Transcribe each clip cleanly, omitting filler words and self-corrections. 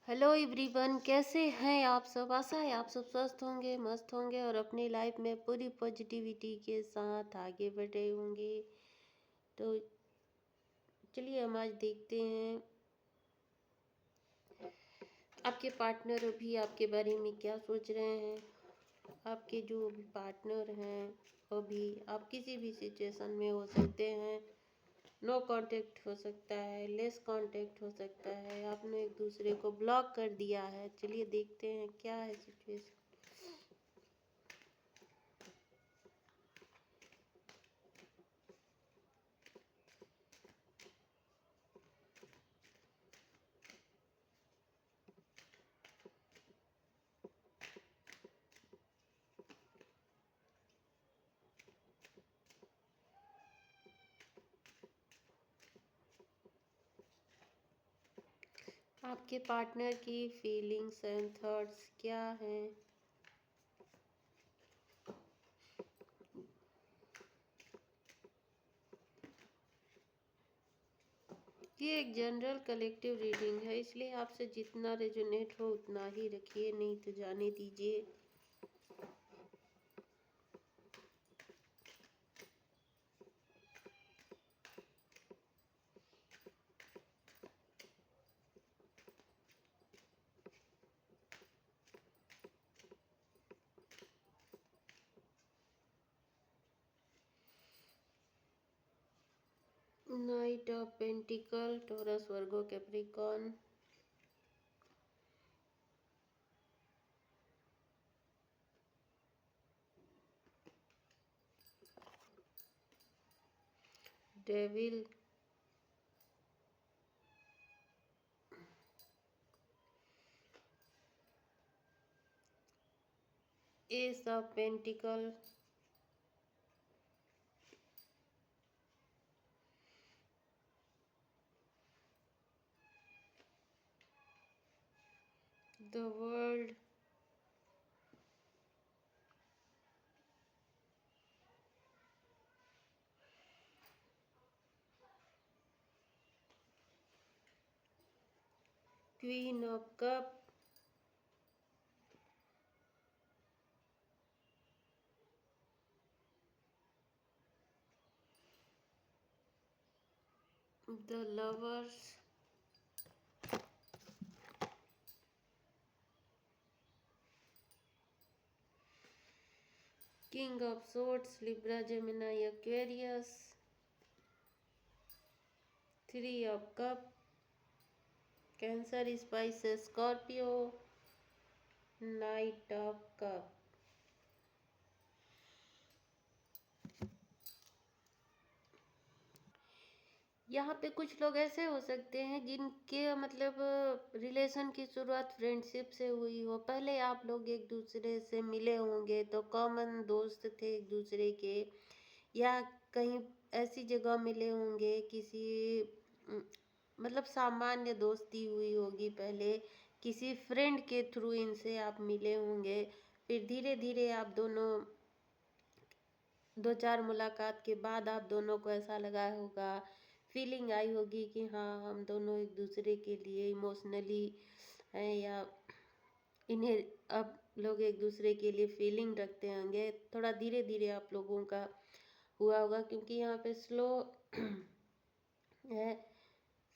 Hello everyone, कैसे हैं आप सब। आशा है आप सब स्वस्थ होंगे, मस्त होंगे और अपनी लाइफ में पूरी पॉजिटिविटी के साथ आगे बढ़े होंगे। तो चलिए हम आज देखते हैं आपके पार्टनर अभी आपके बारे में क्या सोच रहे हैं। आपके जो भी पार्टनर हैं अभी आप किसी भी सिचुएशन में हो सकते हैं। नो कांटेक्ट हो सकता है, लेस कांटेक्ट हो सकता है, आपने एक दूसरे को ब्लॉक कर दिया है। चलिए देखते हैं क्या है सिचुएशन। आपके पार्टनर की फीलिंग्स एंड थॉट्स क्या हैं। ये एक जनरल कलेक्टिव रीडिंग है, इसलिए आपसे जितना रेजोनेट हो उतना ही रखिए, नहीं तो जाने दीजिए। Night of pentacle, taurus, Virgo, Capricorn. Devil, S of pentacle, the world, queen of cup, the lovers, king of swords, Libra, Gemini, Aquarius, three of cup, cancer, spices, Scorpio, night of cup. यहाँ पे कुछ लोग ऐसे हो सकते हैं जिनके मतलब रिलेशन की शुरुआत फ्रेंडशिप से हुई हो। पहले आप लोग एक दूसरे से मिले होंगे तो कॉमन दोस्त थे एक दूसरे के, या कहीं ऐसी जगह मिले होंगे किसी अम, मतलब सामान्य दोस्ती हुई होगी पहले, किसी फ्रेंड के थ्रू इनसे आप मिले होंगे। फिर धीरे धीरे आप दोनों दो चार मुलाकात के बाद आप दोनों को ऐसा लगा होगा, फीलिंग आई होगी कि हाँ हम दोनों एक दूसरे के लिए इमोशनली हैं, या इन्हें अब लोग एक दूसरे के लिए फीलिंग रखते होंगे। थोड़ा धीरे धीरे आप लोगों का हुआ होगा क्योंकि यहाँ पे स्लो है।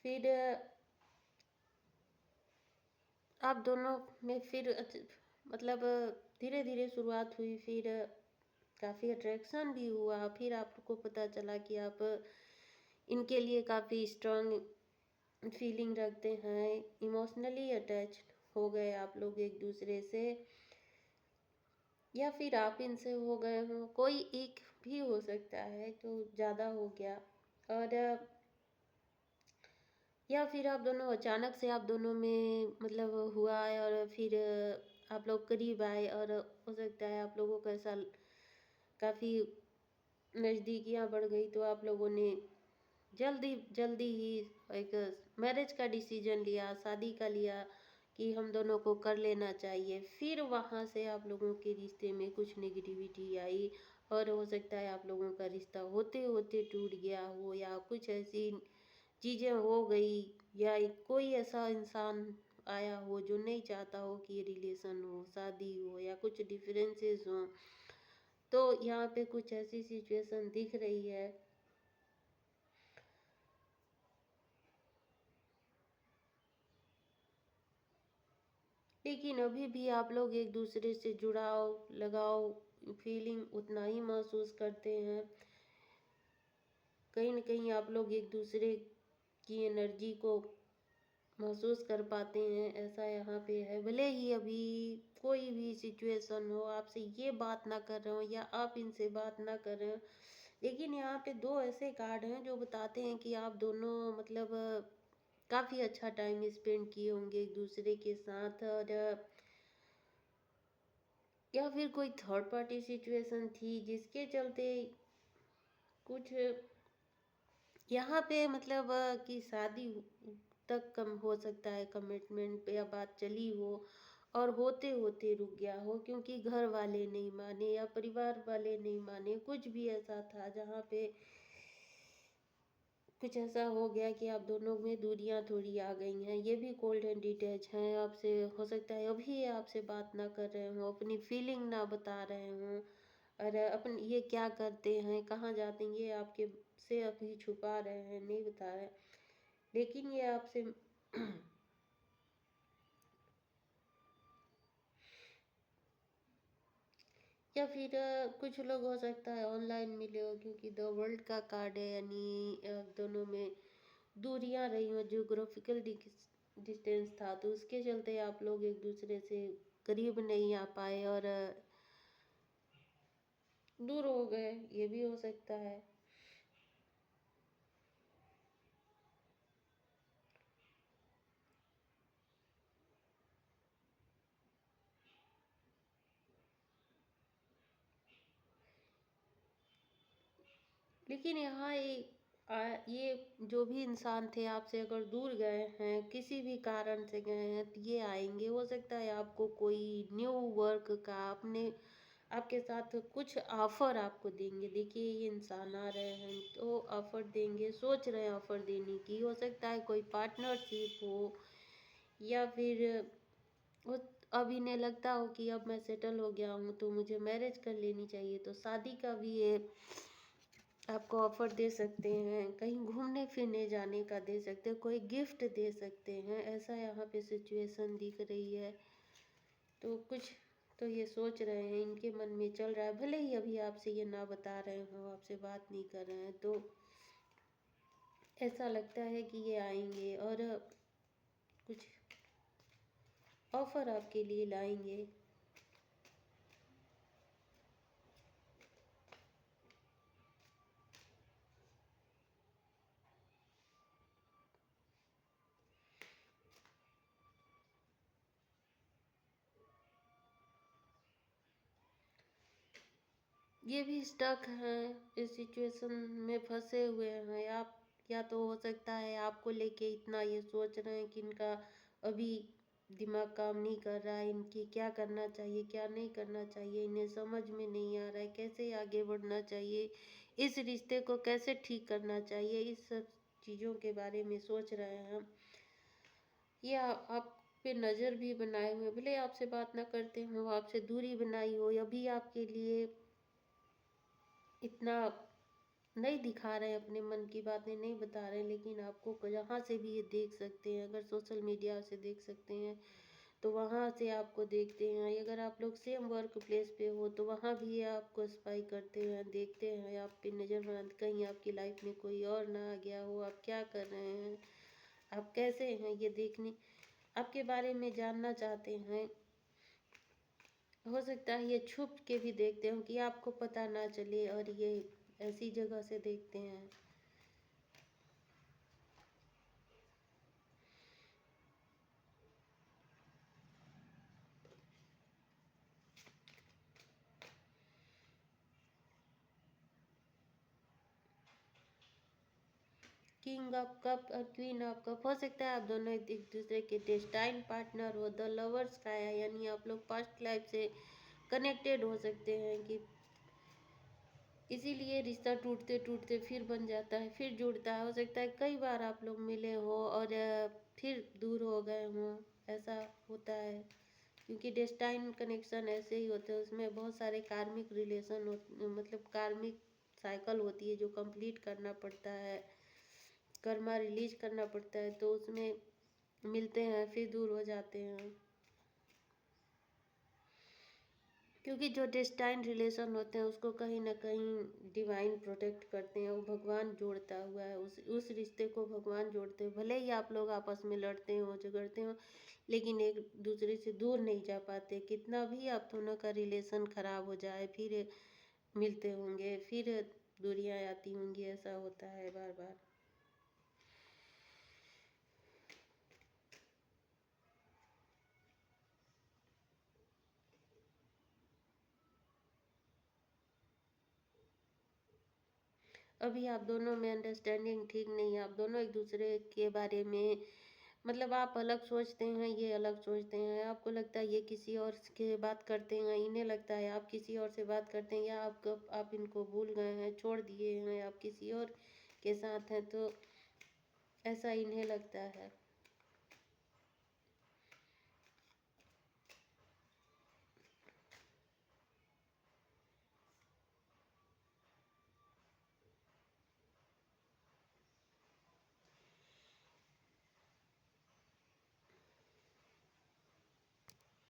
फिर आप दोनों में फिर मतलब धीरे धीरे शुरुआत हुई, फिर काफ़ी अट्रैक्शन भी हुआ। फिर आपको पता चला कि आप इनके लिए काफ़ी स्ट्रांग फीलिंग रखते हैं, इमोशनली अटैच हो गए आप लोग एक दूसरे से, या फिर आप इनसे हो गए हो, कोई एक भी हो सकता है तो ज़्यादा हो गया। और या फिर आप दोनों अचानक से आप दोनों में मतलब हुआ है और फिर आप लोग करीब आए, और हो सकता है आप लोगों का ऐसा काफ़ी नज़दीकियाँ बढ़ गई तो आप लोगों ने जल्दी जल्दी ही एक मैरिज का डिसीजन लिया, शादी का लिया कि हम दोनों को कर लेना चाहिए। फिर वहाँ से आप लोगों के रिश्ते में कुछ नेगेटिविटी आई और हो सकता है आप लोगों का रिश्ता होते होते टूट गया हो, या कुछ ऐसी चीज़ें हो गई, या कोई ऐसा इंसान आया हो जो नहीं चाहता हो कि ये रिलेशन हो, शादी हो या कुछ डिफरेंसेस हो। तो यहाँ पे कुछ ऐसी सिचुएशन दिख रही है। लेकिन अभी भी आप लोग एक दूसरे से जुड़ाव, लगाव, फीलिंग उतना ही महसूस करते हैं। कहीं न कहीं आप लोग एक दूसरे की एनर्जी को महसूस कर पाते हैं, ऐसा यहाँ पे है। भले ही अभी कोई भी सिचुएशन हो, आपसे ये बात ना कर रहे हो या आप इनसे बात ना कर रहे हो, लेकिन यहाँ पे 2 ऐसे कार्ड हैं जो बताते हैं कि आप दोनों मतलब काफ़ी अच्छा टाइम स्पेंड किए होंगे एक दूसरे के साथ। और या फिर कोई थर्ड पार्टी सिचुएशन थी जिसके चलते कुछ यहाँ पे मतलब कि शादी तक कम हो सकता है, कमिटमेंट पे या बात चली हो और होते होते रुक गया हो क्योंकि घर वाले नहीं माने या परिवार वाले नहीं माने, कुछ भी ऐसा था जहाँ पे कुछ ऐसा हो गया कि आप दोनों में दूरियां थोड़ी आ गई हैं। ये भी कोल्ड एंड डिटैच हैं आपसे। हो सकता है अभी ये आपसे बात ना कर रहे हों, अपनी फीलिंग ना बता रहे हों, और अपन ये क्या करते हैं, कहाँ जाते हैं, ये आपके से अभी छुपा रहे हैं, नहीं बता रहे। लेकिन ये आपसे या फिर कुछ लोग हो सकता है ऑनलाइन मिले हो क्योंकि द वर्ल्ड का कार्ड है, यानी दोनों में दूरियां रही हो, जियोग्राफिकल डिस्टेंस था, तो उसके चलते आप लोग एक दूसरे से करीब नहीं आ पाए और दूर हो गए, ये भी हो सकता है। लेकिन यहाँ ये जो भी इंसान थे आपसे अगर दूर गए हैं, किसी भी कारण से गए हैं, तो ये आएंगे। हो सकता है आपको कोई न्यू वर्क का अपने आपके साथ कुछ ऑफर आपको देंगे। देखिए ये इंसान आ रहे हैं तो ऑफर देंगे, सोच रहे हैं ऑफर देने की। हो सकता है कोई पार्टनरशिप हो या फिर वो अब इन्हें लगता हो कि अब मैं सेटल हो गया हूँ तो मुझे मैरिज कर लेनी चाहिए, तो शादी का भी ये आपको ऑफर दे सकते हैं। कहीं घूमने फिरने जाने का दे सकते हैं, कोई गिफ्ट दे सकते हैं, ऐसा यहाँ पे सिचुएशन दिख रही है। तो कुछ तो ये सोच रहे हैं, इनके मन में चल रहा है, भले ही अभी आपसे ये ना बता रहे हो, आपसे बात नहीं कर रहे हैं, तो ऐसा लगता है कि ये आएंगे और कुछ ऑफर आपके लिए लाएंगे। ये भी स्टक हैं, इस सिचुएशन में फंसे हुए हैं आप। या तो हो सकता है आपको लेके इतना ये सोच रहे हैं कि इनका अभी दिमाग काम नहीं कर रहा है, इनकी क्या करना चाहिए क्या नहीं करना चाहिए, इन्हें समझ में नहीं आ रहा है कैसे आगे बढ़ना चाहिए, इस रिश्ते को कैसे ठीक करना चाहिए, इस सब चीज़ों के बारे में सोच रहे हैं। ये आप पे नज़र भी बनाए हुए, भले आपसे बात ना करते हो, आपसे दूरी बनाई हो, अभी आपके लिए इतना नहीं दिखा रहे हैं, अपने मन की बातें नहीं बता रहे हैं, लेकिन आपको जहाँ से भी ये देख सकते हैं। अगर सोशल मीडिया से देख सकते हैं तो वहाँ से आपको देखते हैं। अगर आप लोग सेम वर्क प्लेस पे हो तो वहाँ भी ये आपको स्पाई करते हैं, देखते हैं, आप पे नज़र बनाते, कहीं आपकी लाइफ में कोई और ना आ गया हो, आप क्या कर रहे हैं, आप कैसे हैं, ये देखने आपके बारे में जानना चाहते हैं। हो सकता है ये छुप के भी देखते हो कि आपको पता ना चले, और ये ऐसी जगह से देखते हैं। किंग ऑफ कप और क्वीन ऑफ कप, हो सकता है आप दोनों एक दूसरे के डेस्टाइन पार्टनर हो। द लवर्स का है, यानी आप लोग पास्ट लाइफ से कनेक्टेड हो सकते हैं कि इसीलिए रिश्ता टूटते टूटते फिर बन जाता है, फिर जुड़ता है। हो सकता है कई बार आप लोग मिले हो और फिर दूर हो गए हों। ऐसा होता है। क्योंकि डेस्टाइन कनेक्शन ऐसे ही होते हैं, उसमें बहुत सारे कार्मिक रिलेशन मतलब कार्मिक साइकिल होती है जो कंप्लीट करना पड़ता है, कर्मा रिलीज करना पड़ता है, तो उसमें मिलते हैं फिर दूर हो जाते हैं। क्योंकि जो डेस्टाइन रिलेशन होते हैं उसको कहीं ना कहीं डिवाइन प्रोटेक्ट करते हैं, वो भगवान जोड़ता हुआ है, उस रिश्ते को भगवान जोड़ते हैं। भले ही आप लोग आपस में लड़ते हो झगड़ते हो, लेकिन एक दूसरे से दूर नहीं जा पाते। कितना भी आप दोनों का रिलेशन खराब हो जाए, फिर मिलते होंगे, फिर दूरियां आती होंगी, ऐसा होता है बार बार। अभी आप दोनों में अंडरस्टैंडिंग ठीक नहीं है, आप दोनों एक दूसरे के बारे में मतलब आप अलग सोचते हैं, ये अलग सोचते हैं। आपको लगता है ये किसी और के बात करते हैं, इन्हें लगता है आप किसी और से बात करते हैं, या आप इनको भूल गए हैं, छोड़ दिए हैं, आप किसी और के साथ हैं, तो ऐसा इन्हें लगता है।